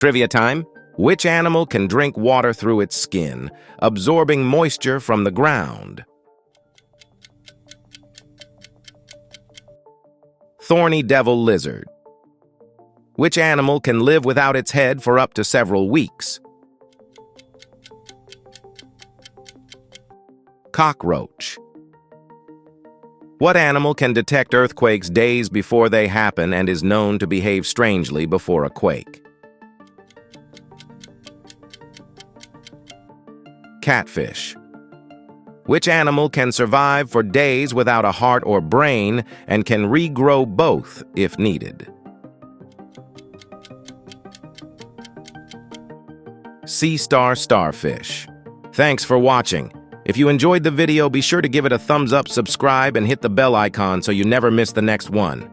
Trivia time. Which animal can drink water through its skin, absorbing moisture from the ground? Thorny devil lizard. Which animal can live without its head for up to several weeks? Cockroach. What animal can detect earthquakes days before they happen and is known to behave strangely before a quake? Catfish. Which animal can survive for days without a heart or brain and can regrow both if needed? Sea star starfish. Thanks for watching. If you enjoyed the video, be sure to give it a thumbs up, subscribe, and hit the bell icon so you never miss the next one.